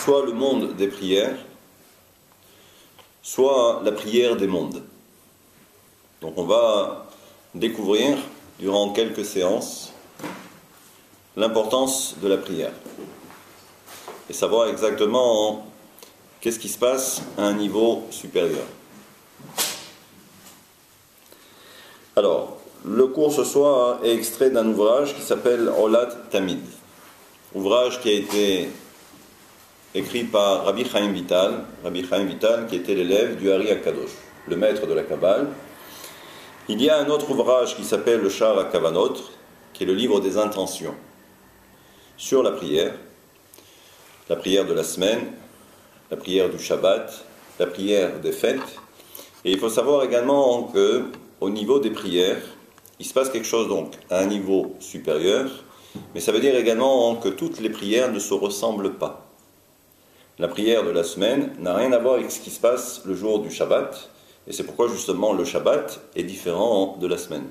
soit le monde des prières, soit la prière des mondes. Donc on va découvrir durant quelques séances l'importance de la prière et savoir exactement qu'est-ce qui se passe à un niveau supérieur. Alors, le cours ce soir est extrait d'un ouvrage qui s'appelle Olat Tamid, ouvrage qui a été écrit par Rabbi Chaim Vital, qui était l'élève du Hari HaKadosh, le maître de la Kabbale. Il y a un autre ouvrage qui s'appelle le Sha'ar HaKavanot, qui est le livre des intentions, sur la prière de la semaine, la prière du Shabbat, la prière des fêtes. Et il faut savoir également qu'au niveau des prières, il se passe quelque chose donc à un niveau supérieur, mais ça veut dire également que toutes les prières ne se ressemblent pas. La prière de la semaine n'a rien à voir avec ce qui se passe le jour du Shabbat, et c'est pourquoi justement le Shabbat est différent de la semaine.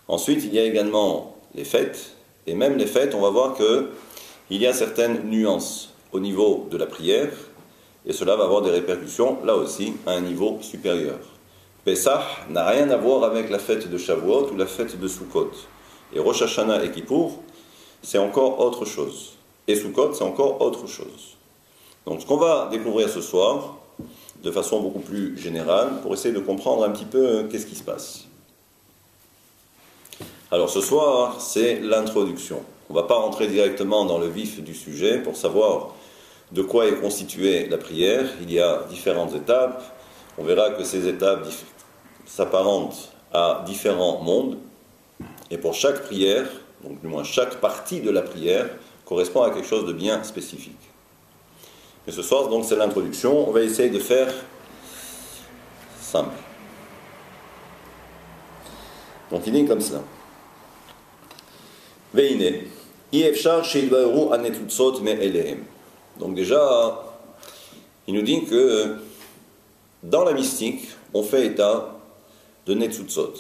Ensuite, il y a également les fêtes, et même les fêtes, on va voir qu'il y a certaines nuances au niveau de la prière, et cela va avoir des répercussions, là aussi, à un niveau supérieur. Pessah n'a rien à voir avec la fête de Shavuot ou la fête de Sukkot. Et Rosh Hashanah et Kippour, c'est encore autre chose. Et Sukkot, c'est encore autre chose. Donc ce qu'on va découvrir ce soir, de façon beaucoup plus générale, pour essayer de comprendre un petit peu qu'est-ce qui se passe. Alors ce soir, c'est l'introduction. On ne va pas rentrer directement dans le vif du sujet pour savoir de quoi est constituée la prière. Il y a différentes étapes. On verra que ces étapes s'apparentent à différents mondes. Et pour chaque prière, donc du moins chaque partie de la prière, correspond à quelque chose de bien spécifique. Mais ce soir, donc, c'est l'introduction. On va essayer de faire simple. Donc il dit comme ça. Veine, Yefshar sheidvaru anetutsot me elehem. Donc déjà, il nous dit que dans la mystique, on fait état de netzutzot.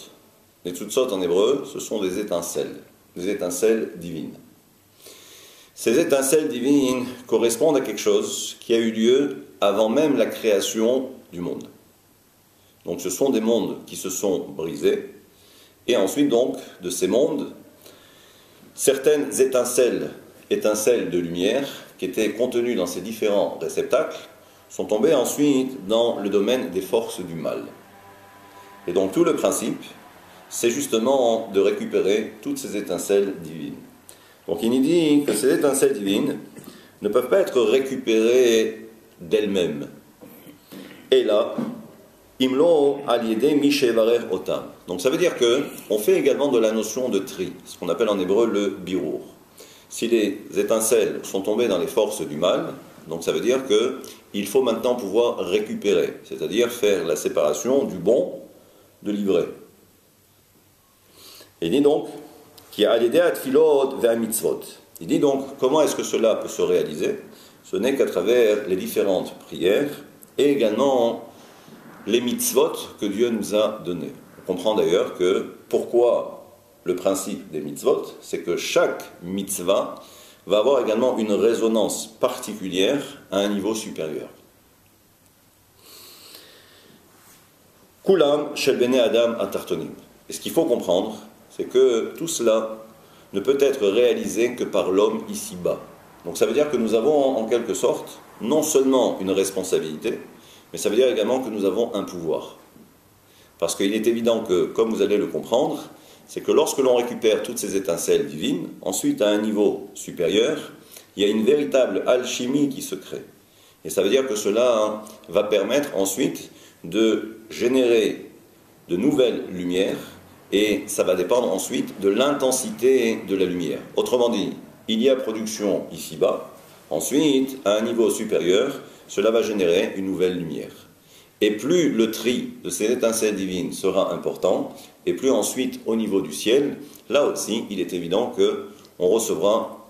Netzutzot en hébreu, ce sont des étincelles divines. Ces étincelles divines correspondent à quelque chose qui a eu lieu avant même la création du monde. Donc ce sont des mondes qui se sont brisés, et ensuite donc de ces mondes, certaines étincelles de lumière qui étaient contenues dans ces différents réceptacles sont tombées ensuite dans le domaine des forces du mal. Et donc tout le principe, c'est justement de récupérer toutes ces étincelles divines. Donc il nous dit que ces étincelles divines ne peuvent pas être récupérées d'elles-mêmes. Et là, imlo aliede mishevarer otam. Donc ça veut dire qu'on fait également de la notion de tri, ce qu'on appelle en hébreu le birour. Si les étincelles sont tombées dans les forces du mal, donc ça veut dire qu'il faut maintenant pouvoir récupérer, c'est-à-dire faire la séparation du bon de l'ivraie. Il dit donc qu'il y a l'idée à tfilot vers mitzvot. Il dit donc comment est-ce que cela peut se réaliser? Ce n'est qu'à travers les différentes prières et également les mitzvot que Dieu nous a donnés. On comprend d'ailleurs que pourquoi le principe des mitzvot, c'est que chaque mitzvah va avoir également une résonance particulière à un niveau supérieur. Kulam shel bnei adam atartonim. Et ce qu'il faut comprendre, c'est que tout cela ne peut être réalisé que par l'homme ici-bas. Donc ça veut dire que nous avons en quelque sorte non seulement une responsabilité, mais ça veut dire également que nous avons un pouvoir. Parce qu'il est évident que, comme vous allez le comprendre, c'est que lorsque l'on récupère toutes ces étincelles divines, ensuite à un niveau supérieur, il y a une véritable alchimie qui se crée. Et ça veut dire que cela va permettre ensuite de générer de nouvelles lumières, et ça va dépendre ensuite de l'intensité de la lumière. Autrement dit, il y a production ici-bas, ensuite, à un niveau supérieur, cela va générer une nouvelle lumière. Et plus le tri de ces étincelles divines sera important, et plus ensuite au niveau du ciel, là aussi, il est évident qu'on recevra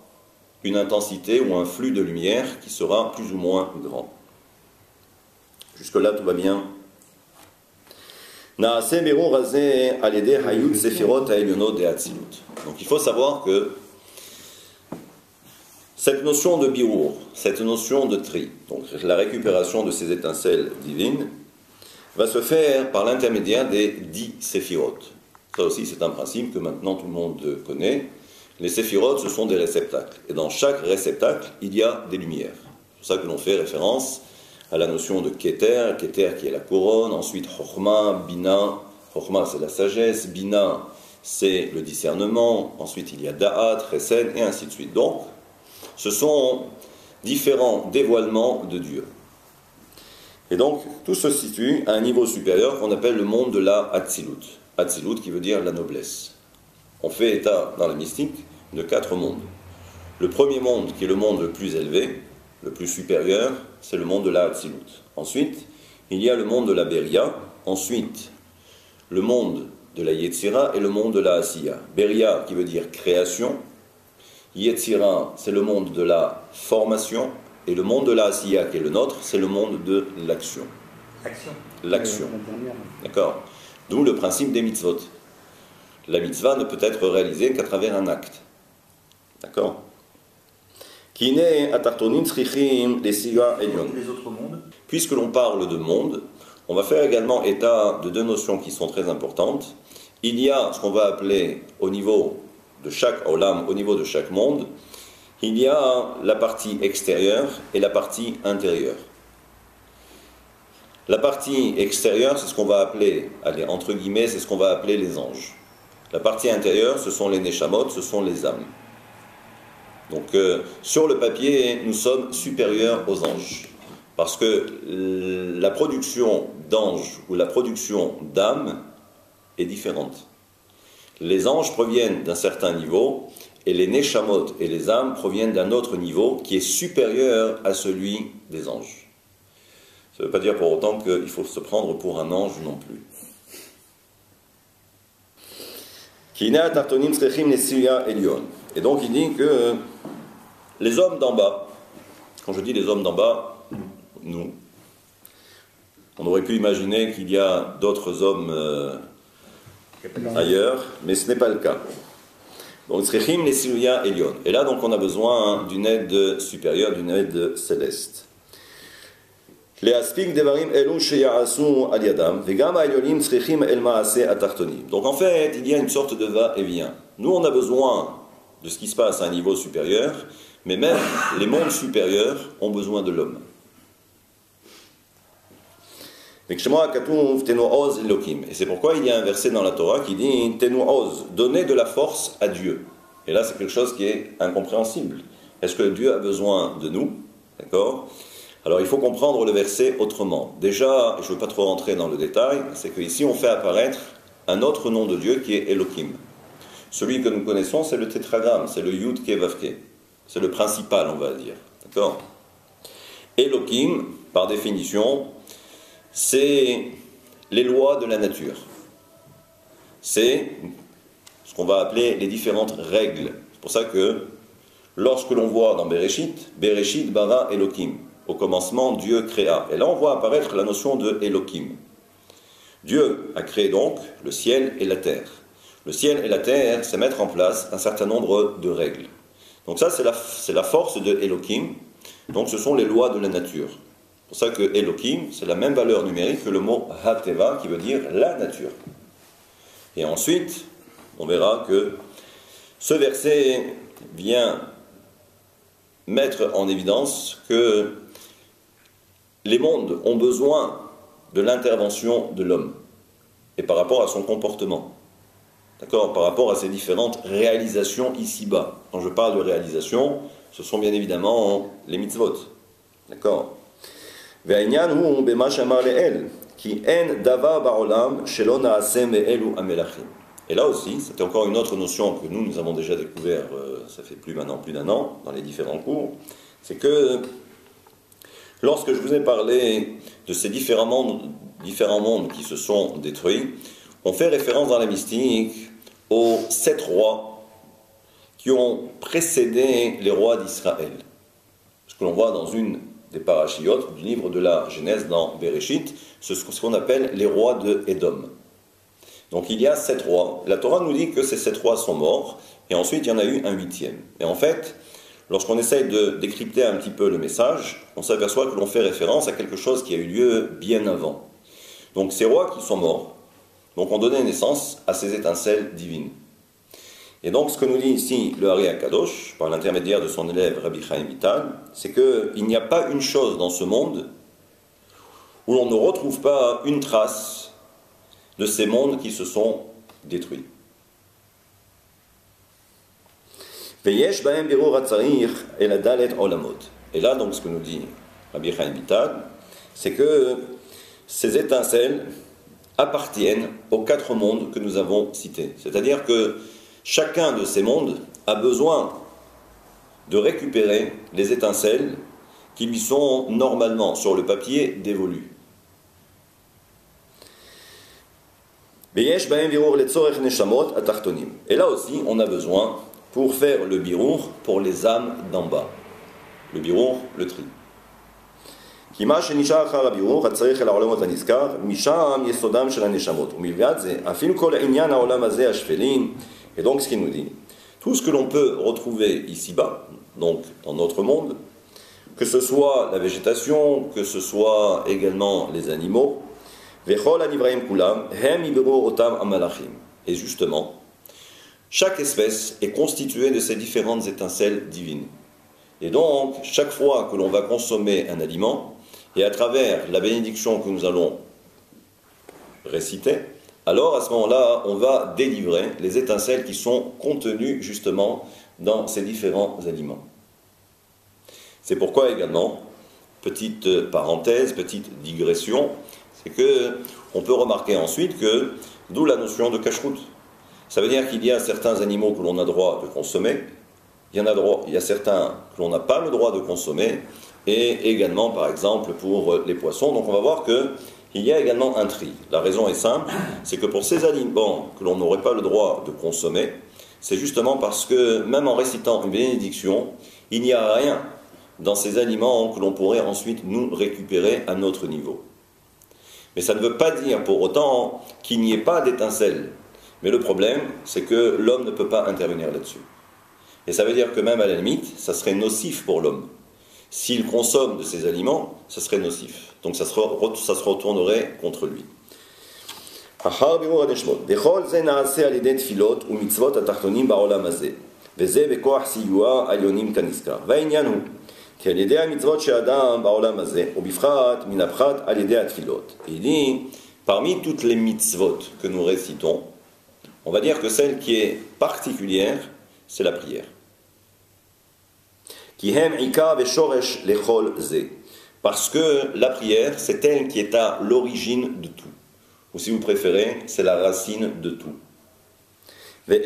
une intensité ou un flux de lumière qui sera plus ou moins grand. Jusque-là, tout va bien. Donc il faut savoir que Cette notion de birour, cette notion de tri, donc la récupération de ces étincelles divines, va se faire par l'intermédiaire des 10 séphirotes. Ça aussi, c'est un principe que maintenant tout le monde connaît. Les séphirotes, ce sont des réceptacles. Et dans chaque réceptacle, il y a des lumières. C'est pour ça que l'on fait référence à la notion de Keter, Keter qui est la couronne, ensuite Chokhma, Bina. Chokhma, c'est la sagesse, Bina, c'est le discernement, ensuite il y a Da'at, Chesed, et ainsi de suite. Donc, ce sont différents dévoilements de Dieu. Et donc, tout se situe à un niveau supérieur qu'on appelle le monde de la Hatzilut. Hatzilut qui veut dire la noblesse. On fait état dans la mystique de 4 mondes. Le premier monde, qui est le monde le plus élevé, le plus supérieur, c'est le monde de la Hatzilut. Ensuite, il y a le monde de la Beria. Ensuite, le monde de la Yetzira et le monde de la Asiya. Beria qui veut dire création. Yetzira, c'est le monde de la formation. Et le monde de la Asiya, qui est le nôtre, c'est le monde de l'action. L'action. D'accord. D'où le principe des mitzvot. La mitzvah ne peut être réalisée qu'à travers un acte. D'accord. Les autres mondes. Puisque l'on parle de monde, on va faire également état de 2 notions qui sont très importantes. Il y a ce qu'on va appeler au niveau de chaque olam, au niveau de chaque monde, il y a la partie extérieure et la partie intérieure. La partie extérieure, c'est ce qu'on va appeler, allez, entre guillemets, c'est ce qu'on va appeler les anges. La partie intérieure, ce sont les neshamot, ce sont les âmes. Donc, sur le papier, nous sommes supérieurs aux anges. Parce que la production d'anges ou la production d'âmes est différente. Les anges proviennent d'un certain niveau, et les neshamot et les âmes proviennent d'un autre niveau qui est supérieur à celui des anges. Ça ne veut pas dire pour autant qu'il faut se prendre pour un ange non plus. Et donc il dit que les hommes d'en bas, quand je dis les hommes d'en bas, nous, on aurait pu imaginer qu'il y a d'autres hommes ailleurs, mais ce n'est pas le cas. Donc, et là, donc, on a besoin d'une aide supérieure, d'une aide céleste. Donc, en fait, il y a une sorte de va-et-vient. Nous, on a besoin de ce qui se passe à un niveau supérieur, mais même les mondes supérieurs ont besoin de l'homme. Et c'est pourquoi il y a un verset dans la Torah qui dit Tenu oz, donnez de la force à Dieu. Et là, c'est quelque chose qui est incompréhensible. Est-ce que Dieu a besoin de nous? D'accord? Alors, il faut comprendre le verset autrement. Déjà, je ne veux pas trop rentrer dans le détail, c'est qu'ici, on fait apparaître un autre nom de Dieu qui est Elohim. Celui que nous connaissons, c'est le tétragramme, c'est le Yud Ke Vav Ke. C'est le principal, on va dire. D'accord? Elohim, par définition, c'est les lois de la nature. C'est ce qu'on va appeler les différentes règles. C'est pour ça que lorsque l'on voit dans Bereshit, Bereshit bara Elohim. Au commencement, Dieu créa. Et là, on voit apparaître la notion de Elohim. Dieu a créé donc le ciel et la terre. Le ciel et la terre, c'est mettre en place un certain nombre de règles. Donc ça, c'est la force de Elohim. Donc ce sont les lois de la nature. C'est pour ça que Elohim, c'est la même valeur numérique que le mot Hateva, qui veut dire la nature. Et ensuite, on verra que ce verset vient mettre en évidence que les mondes ont besoin de l'intervention de l'homme, et par rapport à son comportement. D'accord? Par rapport à ses différentes réalisations ici-bas. Quand je parle de réalisation, ce sont bien évidemment les mitzvot. D'accord? Et là aussi, c'était encore une autre notion que nous avons déjà découvert, ça fait maintenant plus d'un an, dans les différents cours, c'est que lorsque je vous ai parlé de ces différents mondes qui se sont détruits, on fait référence dans la mystique aux 7 rois qui ont précédé les rois d'Israël. Ce que l'on voit dans une des parachiotes du livre de la Genèse dans Bereshit, c'est ce qu'on appelle les rois de Édom. Donc il y a 7 rois. La Torah nous dit que ces 7 rois sont morts, et ensuite il y en a eu un 8e. Et en fait, lorsqu'on essaye de décrypter un petit peu le message, on s'aperçoit que l'on fait référence à quelque chose qui a eu lieu bien avant. Donc ces rois qui sont morts, donc ont donné naissance à ces étincelles divines. Et donc ce que nous dit ici le Hari HaKadosh, par l'intermédiaire de son élève Rabbi Chaim Vital, c'est qu'il n'y a pas une chose dans ce monde où l'on ne retrouve pas une trace de ces mondes qui se sont détruits. Et là, donc, ce que nous dit Rabbi Chaim Vital, c'est que ces étincelles appartiennent aux 4 mondes que nous avons cités. C'est-à-dire que chacun de ces mondes a besoin de récupérer les étincelles qui lui sont normalement, sur le papier, dévolues. Et là aussi, on a besoin, pour faire le birour, pour les âmes d'en bas. Le birour, le tri. Et donc, ce qu'il nous dit, tout ce que l'on peut retrouver ici-bas, donc dans notre monde, que ce soit la végétation, que ce soit également les animaux, et justement, chaque espèce est constituée de ces différentes étincelles divines. Et donc, chaque fois que l'on va consommer un aliment, et à travers la bénédiction que nous allons réciter, alors à ce moment-là, on va délivrer les étincelles qui sont contenues justement dans ces différents aliments. C'est pourquoi également, petite parenthèse, petite digression, c'est que on peut remarquer ensuite que, d'où la notion de cacheroute. Ça veut dire qu'il y a certains animaux que l'on a droit de consommer, il y a certains que l'on n'a pas le droit de consommer, et également par exemple pour les poissons. Donc on va voir qu'il y a également un tri. La raison est simple, c'est que pour ces aliments que l'on n'aurait pas le droit de consommer, c'est justement parce que même en récitant une bénédiction, il n'y a rien dans ces aliments que l'on pourrait ensuite nous récupérer à notre niveau. Mais ça ne veut pas dire pour autant qu'il n'y ait pas d'étincelles. Mais le problème, c'est que l'homme ne peut pas intervenir là-dessus. Et ça veut dire que même à la limite, ça serait nocif pour l'homme. S'il consomme de ces aliments, ça serait nocif. Donc ça se retournerait contre lui. Il dit, parmi toutes les mitzvot que nous récitons, on va dire que celle qui est particulière, c'est la prière. Parce que la prière, c'est elle qui est à l'origine de tout. Ou si vous préférez, c'est la racine de tout. Et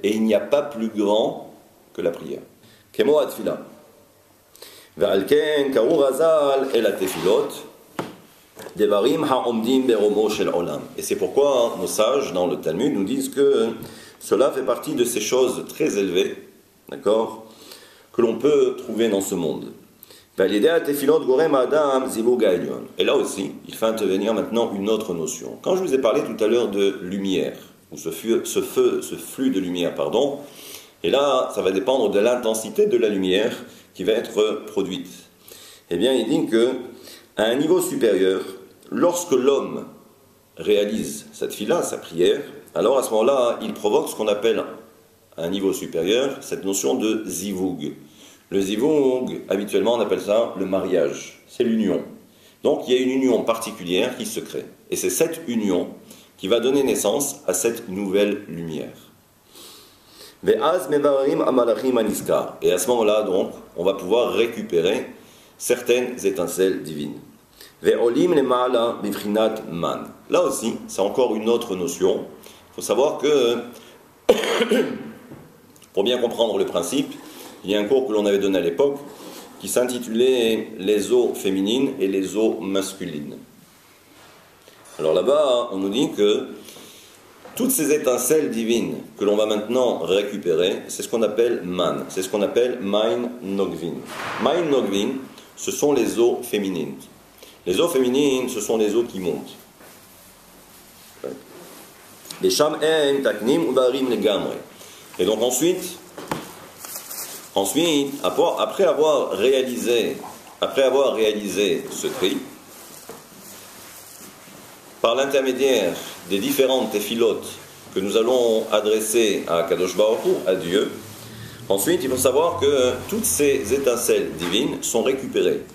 il n'y a pas plus grand que la prière. כמו התפילה. ועל כן קראו רז"ל אל התפילות דברים העומדים ברומו של עולם. Et c'est pourquoi nos sages dans le Talmud nous disent que cela fait partie de ces choses très élevées, d'accord, que l'on peut trouver dans ce monde. Et là aussi, il fait intervenir maintenant une autre notion. Quand je vous ai parlé tout à l'heure de lumière, ou ce flux de lumière, pardon, et là, ça va dépendre de l'intensité de la lumière qui va être produite. Eh bien, il dit que à un niveau supérieur, lorsque l'homme réalise cette fila, sa prière, alors à ce moment-là, il provoque ce qu'on appelle à un niveau supérieur cette notion de zivug. Le zivug, habituellement, on appelle ça le mariage. C'est l'union. Donc, il y a une union particulière qui se crée. Et c'est cette union qui va donner naissance à cette nouvelle lumière. Et à ce moment-là, donc, on va pouvoir récupérer certaines étincelles divines. Là aussi, c'est encore une autre notion. Il faut savoir que, pour bien comprendre le principe, il y a un cours que l'on avait donné à l'époque qui s'intitulait les eaux féminines et les eaux masculines. Alors là-bas, on nous dit que toutes ces étincelles divines que l'on va maintenant récupérer, c'est ce qu'on appelle man, c'est ce qu'on appelle Main Nogvin. Main Nogvin, ce sont les eaux féminines. Les eaux féminines, ce sont les eaux qui montent. Les sham en taknim ubarim legamre. Et donc ensuite, Ensuite, après avoir réalisé ce tri, par l'intermédiaire des différentes téphilotes que nous allons adresser à Kadosh Baruch Hu, à Dieu, ensuite il faut savoir que toutes ces étincelles divines sont récupérées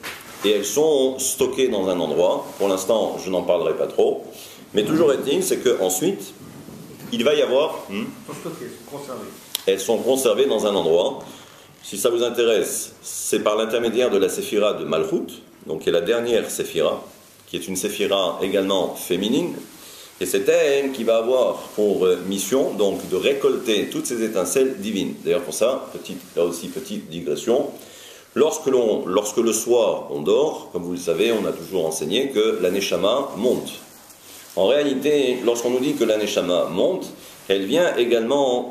et elles sont stockées dans un endroit. Pour l'instant, je n'en parlerai pas trop, mais toujours est-il, c'est qu'ensuite, il va y avoir... Elles sont conservées dans un endroit. Si ça vous intéresse, c'est par l'intermédiaire de la séphira de Malchut, donc qui est la dernière séphira, qui est une séphira également féminine, et c'est elle qui va avoir pour mission donc de récolter toutes ces étincelles divines. D'ailleurs pour ça, petite digression, lorsque le soir on dort, comme vous le savez, on a toujours enseigné que la Neshama monte. En réalité, lorsqu'on nous dit que la Neshama monte, elle vient également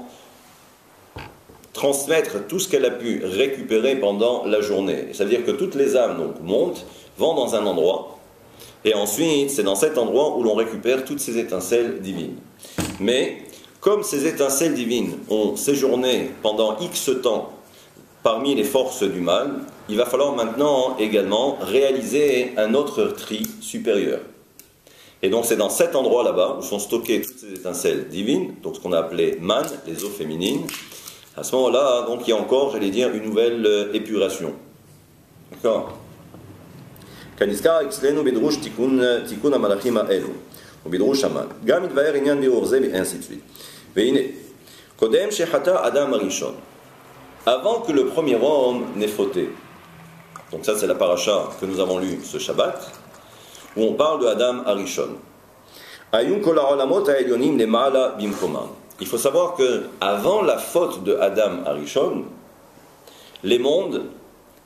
transmettre tout ce qu'elle a pu récupérer pendant la journée. Ça veut dire que toutes les âmes donc montent, vont dans un endroit, et ensuite c'est dans cet endroit où l'on récupère toutes ces étincelles divines. Mais comme ces étincelles divines ont séjourné pendant X temps parmi les forces du mal, il va falloir maintenant également réaliser un autre tri supérieur. Et donc c'est dans cet endroit là-bas où sont stockées toutes ces étincelles divines, donc ce qu'on a appelé man, les eaux féminines. À ce moment-là, donc, il y a encore, j'allais dire, une nouvelle épuration. D'accord? Kaniska exlenu bedrush tikun amalachim ha'elu, ou bedrush aman. Gam itvaer inyan beorze, et ainsi de suite. Veine, kodem shechata adam arishon. Avant que le premier homme n'ait fauté. Donc ça, c'est la paracha que nous avons lue ce Shabbat, où on parle de Adam Arishon. Ayun kol ha'olamot ha'elyonim lema'ala bimkomam. Il faut savoir que avant la faute de Adam Arishon, les mondes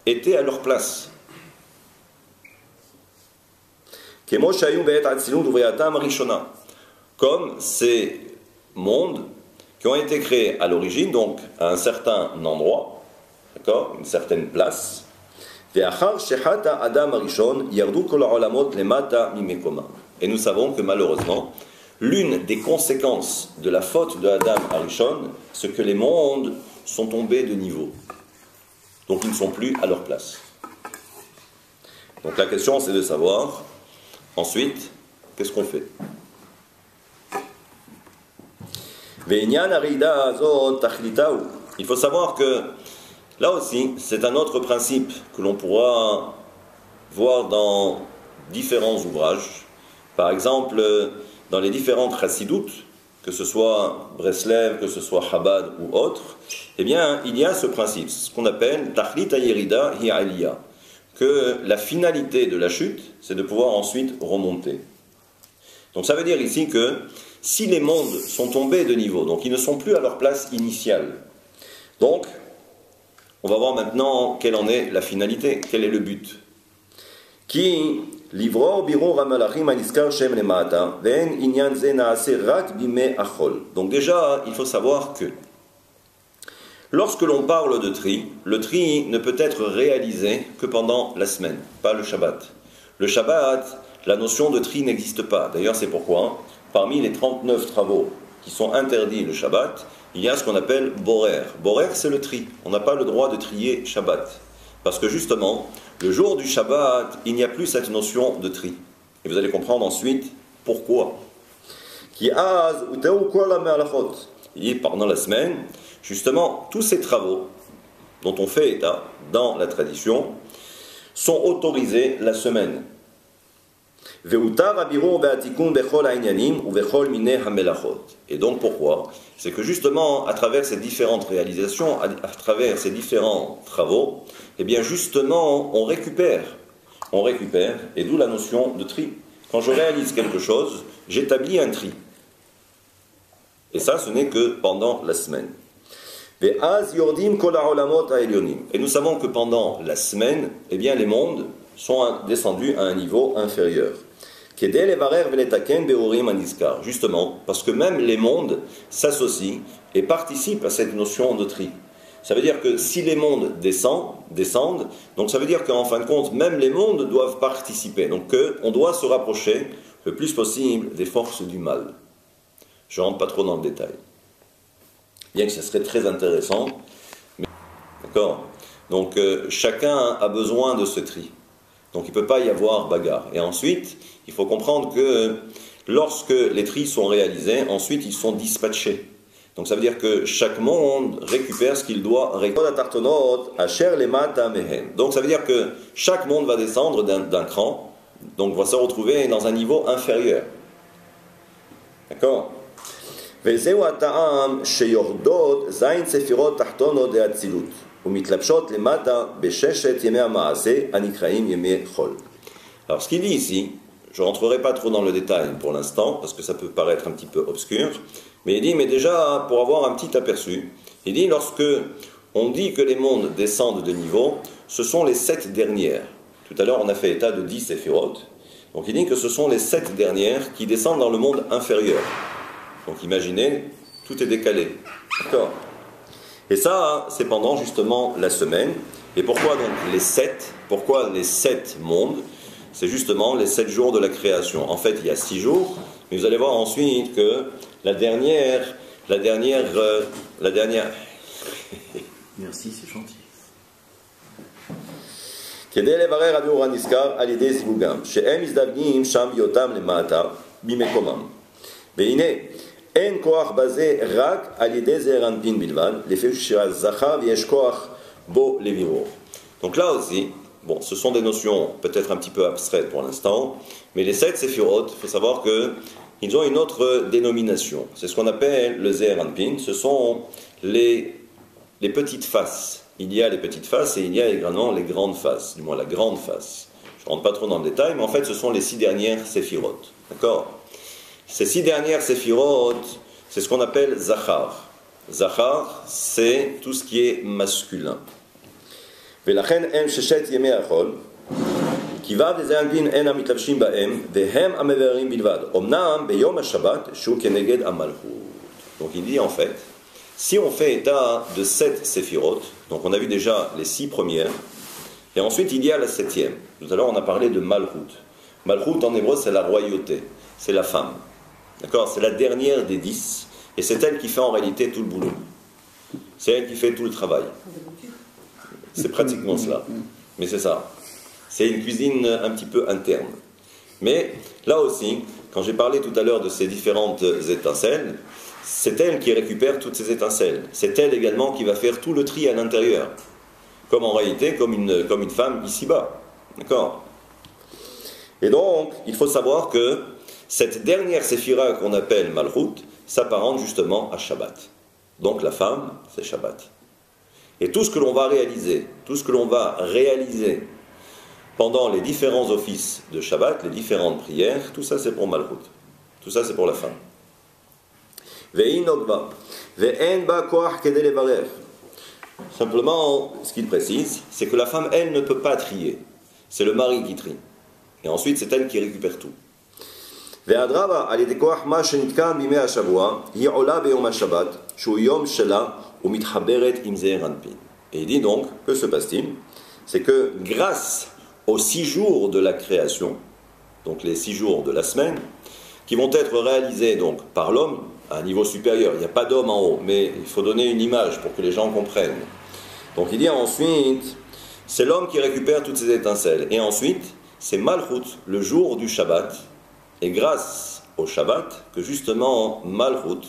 étaient à leur place. Comme ces mondes qui ont été créés à l'origine, donc à un certain endroit, d'accord, une certaine place. Et nous savons que malheureusement, l'une des conséquences de la faute de Adam Arishon, c'est que les mondes sont tombés de niveau. Donc ils ne sont plus à leur place. Donc la question c'est de savoir, ensuite, qu'est-ce qu'on fait? Il faut savoir que, là aussi, c'est un autre principe que l'on pourra voir dans différents ouvrages. Par exemple, dans les différentes chassidoutes, que ce soit Breslev, que ce soit Chabad ou autre, eh bien, il y a ce principe, ce qu'on appelle Tachlit Hayerida hi Aliyah, que la finalité de la chute, c'est de pouvoir ensuite remonter. Donc ça veut dire ici que si les mondes sont tombés de niveau, donc ils ne sont plus à leur place initiale, donc on va voir maintenant quelle en est la finalité, quel est le but. Qui donc déjà, il faut savoir que lorsque l'on parle de tri, le tri ne peut être réalisé que pendant la semaine, pas le Shabbat. Le Shabbat, la notion de tri n'existe pas. D'ailleurs, c'est pourquoi, parmi les 39 travaux qui sont interdits le Shabbat, il y a ce qu'on appelle borer. Borer, c'est le tri. On n'a pas le droit de trier Shabbat. Parce que justement, le jour du Shabbat, il n'y a plus cette notion de tri. Et vous allez comprendre ensuite pourquoi. Il dit pendant la semaine, justement, tous ces travaux dont on fait état dans la tradition sont autorisés la semaine. Et donc pourquoi? C'est que justement, à travers ces différentes réalisations, à travers ces différents travaux, eh bien justement, on récupère, et d'où la notion de tri. Quand je réalise quelque chose, j'établis un tri. Et ça, ce n'est que pendant la semaine. Et nous savons que pendant la semaine, eh bien les mondes sont descendus à un niveau inférieur. Justement, parce que même les mondes s'associent et participent à cette notion de tri. Ça veut dire que si les mondes descendent, donc ça veut dire qu'en fin de compte, même les mondes doivent participer. Donc on doit se rapprocher le plus possible des forces du mal. Je ne rentre pas trop dans le détail. Bien que ce serait très intéressant. Mais... D'accord? Donc chacun a besoin de ce tri. Donc il ne peut pas y avoir bagarre. Et ensuite, il faut comprendre que lorsque les tris sont réalisés, ensuite ils sont dispatchés. Donc ça veut dire que chaque monde récupère ce qu'il doit récupérer. Donc ça veut dire que chaque monde va descendre d'un cran, donc va se retrouver dans un niveau inférieur. D'accord? וזהו הטעם שיורדות זין ספירות תחתונות דאצילות ומתלבשות למטה בששת ימי המעשה הנקראים ימי חול. Alors ce qu'il dit ici, je ne rentrerai pas trop dans le détail pour l'instant, parce que ça peut paraître un petit peu obscur, mais il dit, mais déjà, pour avoir un petit aperçu, il dit, lorsque on dit que les mondes descendent de niveau, ce sont les 7 dernières. Tout à l'heure, on a fait état de 10 séphirotes. Donc il dit que ce sont les 7 dernières qui descendent dans le monde inférieur. Donc imaginez, tout est décalé. D'accord? Et ça, c'est pendant justement la semaine. Et pourquoi donc les 7? Pourquoi les 7 mondes? C'est justement les 7 jours de la création. En fait, il y a 6 jours, mais vous allez voir ensuite que la dernière... Merci, c'est gentil. כדי לברר רבי אורה נזכר על ידי זיווגם, שהם מזדווגים שם בהיותם למטה במקומם. והנה, אין כוח בזה רק על ידי זעיר אנפין בלבד, לפי שהזכר ויש כוח בו לבירור. Donc là aussi, bon, ce sont des notions peut-être un petit peu abstraites pour l'instant, mais les 7 séphirotes, il faut savoir qu'ils ont une autre dénomination. C'est ce qu'on appelle le zéir anpin. Ce sont les petites faces. Il y a les petites faces et il y a également les grandes faces, du moins la grande face. Je ne rentre pas trop dans le détail, mais en fait ce sont les 6 dernières séphirotes. D'accord? Ces 6 dernières séphirotes, c'est ce qu'on appelle Zachar. Zachar, c'est tout ce qui est masculin. ולכן הם 6 ימי החול, כי ו' לזעיר אנפין אין המתלבשים בהם, והם המבארים בלבד. אמנם ביום השבת שהוא כנגד המלכות. Donc il dit en fait, si on fait état de 7 séphirotes, donc on a vu déjà les 6 premières, et ensuite il y a la 7e. Tout à l'heure on a parlé de Malchut. Malchut en hébreu c'est la royauté, c'est la femme. D'accord? C'est la dernière des 10, et c'est elle qui fait en réalité tout le boulot. C'est elle qui fait tout le travail. C'est pratiquement cela. Mais c'est ça. C'est une cuisine un petit peu interne. Mais là aussi, quand j'ai parlé tout à l'heure de ces différentes étincelles, c'est elle qui récupère toutes ces étincelles. C'est elle également qui va faire tout le tri à l'intérieur. Comme en réalité, comme une femme ici-bas. D'accord? Et donc, il faut savoir que cette dernière séphira qu'on appelle Malchut s'apparente justement à Shabbat. Donc la femme, c'est Shabbat. Et tout ce que l'on va réaliser, pendant les différents offices de Shabbat, les différentes prières, tout ça c'est pour Malchut. Tout ça c'est pour la femme. Simplement, ce qu'il précise, c'est que la femme, elle, ne peut pas trier. C'est le mari qui trie. Et ensuite, c'est elle qui récupère tout. ואדרבה, על ידי כוח מה שנתקן בימי השבוע, היא עולה ביום השבת, שהוא יום שלה, ומתחברת עם זעיר אנפין. Et il dit donc, que se passe-t-il? C'est que grâce aux 6 jours de la création, donc les 6 jours de la semaine, qui vont être réalisés donc par l'homme, à un niveau supérieur, il n'y a pas d'homme en haut, mais il faut donner une image pour que les gens comprennent. Donc il dit ensuite, c'est l'homme qui récupère toutes ces étincelles. Et ensuite, c'est Malchut, le jour du Shabbat, et grâce au Shabbat, que justement Malchut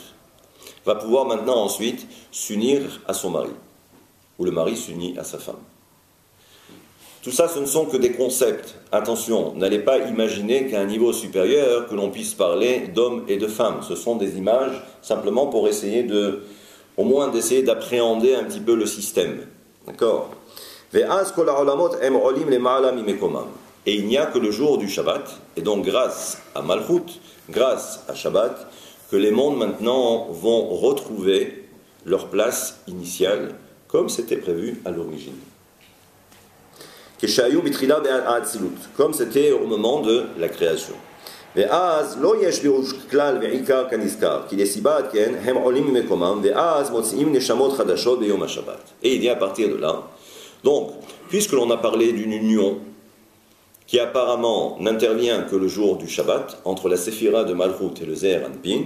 va pouvoir maintenant ensuite s'unir à son mari, ou le mari s'unit à sa femme. Tout ça, ce ne sont que des concepts. Attention, n'allez pas imaginer qu'à un niveau supérieur, que l'on puisse parler d'hommes et de femmes. Ce sont des images simplement pour essayer au moins d'essayer d'appréhender un petit peu le système. D'accord? Et il n'y a que le jour du Shabbat, et donc grâce à Malchut, grâce à Shabbat, que les mondes maintenant vont retrouver leur place initiale, comme c'était prévu à l'origine. Comme c'était au moment de la création. Et il dit à partir de là, donc, puisque l'on a parlé d'une union qui apparemment n'intervient que le jour du Shabbat, entre la séphira de Malchut et le Zéir Anpin,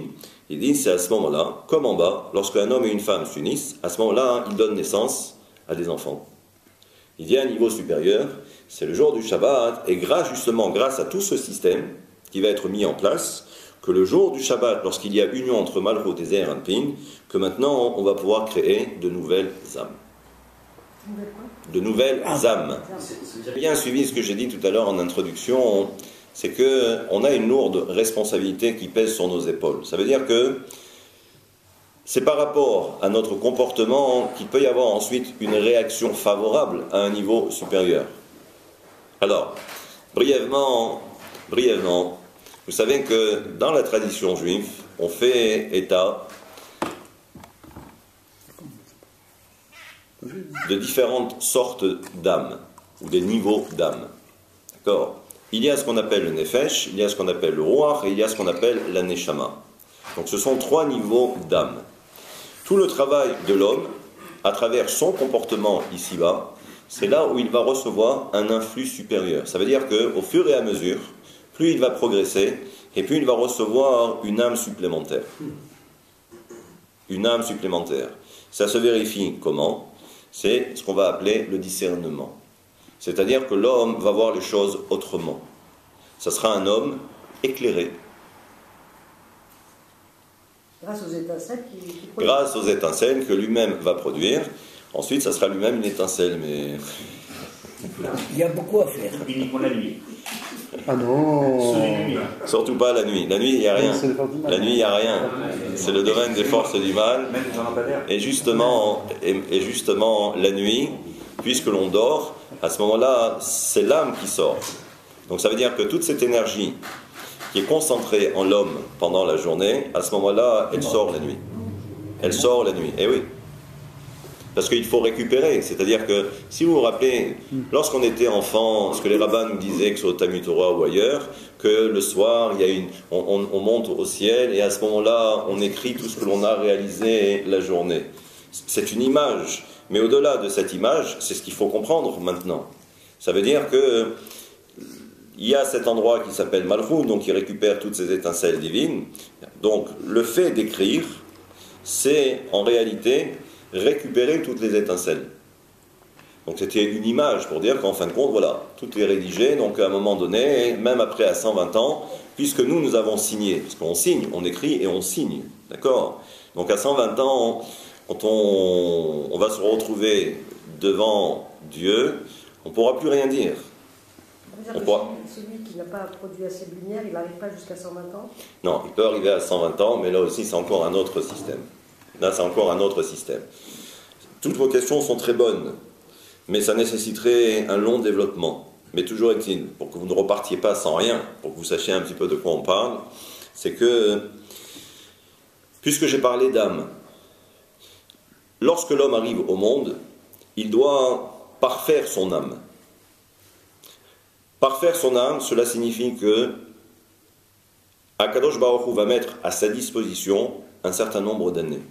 il dit c'est à ce moment-là, comme en bas, lorsqu'un homme et une femme s'unissent, à ce moment-là, ils donnent naissance a des enfants. Il y a un niveau supérieur, c'est le jour du Shabbat, et justement grâce à tout ce système qui va être mis en place, que le jour du Shabbat, lorsqu'il y a union entre Malchut et Zeir Anpin, que maintenant on va pouvoir créer de nouvelles âmes. De nouvelles âmes. Vous avez bien suivi ce que j'ai dit tout à l'heure en introduction, c'est qu'on a une lourde responsabilité qui pèse sur nos épaules. Ça veut dire que c'est par rapport à notre comportement qu'il peut y avoir ensuite une réaction favorable à un niveau supérieur. Alors, brièvement, vous savez que dans la tradition juive, on fait état de différentes sortes d'âmes, ou des niveaux d'âmes. D'accord ? Il y a ce qu'on appelle le nefesh, il y a ce qu'on appelle le ruach, et il y a ce qu'on appelle la neshama. Donc ce sont 3 niveaux d'âme. Tout le travail de l'homme, à travers son comportement ici-bas, c'est là où il va recevoir un influx supérieur. Ça veut dire qu'au fur et à mesure, plus il va progresser, et plus il va recevoir une âme supplémentaire. Une âme supplémentaire. Ça se vérifie comment ? C'est ce qu'on va appeler le discernement. C'est-à-dire que l'homme va voir les choses autrement. Ça sera un homme éclairé. Grâce aux étincelles Grâce aux étincelles que lui-même va produire. Ensuite, ça sera lui-même une étincelle, mais... Il y a beaucoup à faire. Uniquement la nuit. Ah non. Surtout pas la nuit. La nuit, il n'y a rien. La nuit, il n'y a rien. C'est le domaine des forces du mal. Et justement, la nuit, puisque l'on dort, à ce moment-là, c'est l'âme qui sort. Donc ça veut dire que toute cette énergie qui est concentrée en l'homme pendant la journée, à ce moment-là, elle sort la nuit. Elle sort la nuit. Eh oui. Parce qu'il faut récupérer. C'est-à-dire que, si vous vous rappelez, lorsqu'on était enfant, ce que les rabbins nous disaient, que ce soit au Talmud Torah ou ailleurs, que le soir, on monte au ciel et à ce moment-là, on écrit tout ce que l'on a réalisé la journée. C'est une image. Mais au-delà de cette image, c'est ce qu'il faut comprendre maintenant. Ça veut dire que il y a cet endroit qui s'appelle Malchut, donc qui récupère toutes ces étincelles divines. Donc le fait d'écrire, c'est en réalité récupérer toutes les étincelles. Donc c'était une image pour dire qu'en fin de compte, voilà, tout est rédigé, donc à un moment donné, même après à 120 ans, puisque nous avons signé, parce qu'on signe, on écrit et on signe, d'accord ? Donc à 120 ans, quand on va se retrouver devant Dieu, on ne pourra plus rien dire. Celui qui n'a pas produit assez de lumière, il n'arrive pas jusqu'à 120 ans ? Non, il peut arriver à 120 ans, mais là aussi c'est encore un autre système. Là c'est encore un autre système. Toutes vos questions sont très bonnes, mais ça nécessiterait un long développement. Mais toujours est-il, pour que vous ne repartiez pas sans rien, pour que vous sachiez un petit peu de quoi on parle, c'est que, puisque j'ai parlé d'âme, lorsque l'homme arrive au monde, il doit parfaire son âme. Parfaire son âme, cela signifie que Akadosh Baruch Hu va mettre à sa disposition un certain nombre d'années.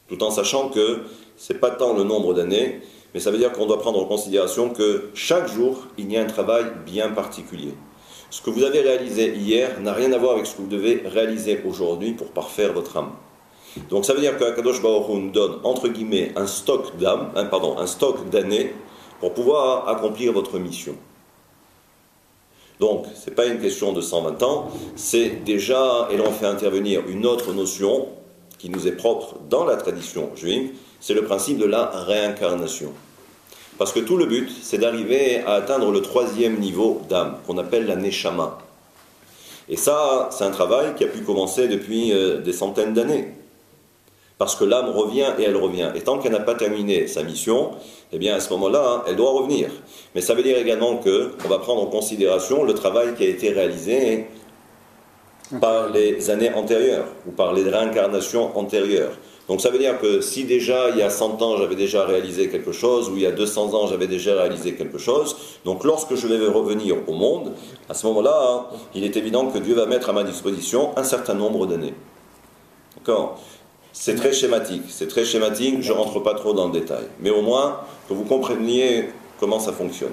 Tout en sachant que ce n'est pas tant le nombre d'années, mais ça veut dire qu'on doit prendre en considération que chaque jour, il y a un travail bien particulier. Ce que vous avez réalisé hier n'a rien à voir avec ce que vous devez réaliser aujourd'hui pour parfaire votre âme. Donc ça veut dire qu'Akadosh Baruch Hu nous donne, entre guillemets, un stock d'années pour pouvoir accomplir votre mission. Donc, ce n'est pas une question de 120 ans, c'est déjà, et là on fait intervenir une autre notion qui nous est propre dans la tradition juive, c'est le principe de la réincarnation. Parce que tout le but, c'est d'arriver à atteindre le 3e niveau d'âme, qu'on appelle la neshama. Et ça, c'est un travail qui a pu commencer depuis des centaines d'années. Parce que l'âme revient et elle revient. Et tant qu'elle n'a pas terminé sa mission, eh bien à ce moment-là, elle doit revenir. Mais ça veut dire également qu'on va prendre en considération le travail qui a été réalisé par les années antérieures, ou par les réincarnations antérieures. Donc ça veut dire que si déjà il y a 100 ans j'avais déjà réalisé quelque chose, ou il y a 200 ans j'avais déjà réalisé quelque chose, donc lorsque je vais revenir au monde, à ce moment-là, il est évident que Dieu va mettre à ma disposition un certain nombre d'années. D'accord ? C'est très schématique, je ne rentre pas trop dans le détail. Mais au moins, que vous compreniez comment ça fonctionne.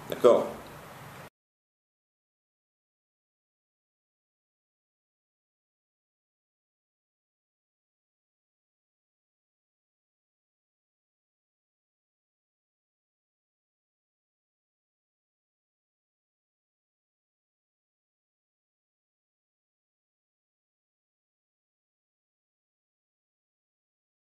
D'accord ?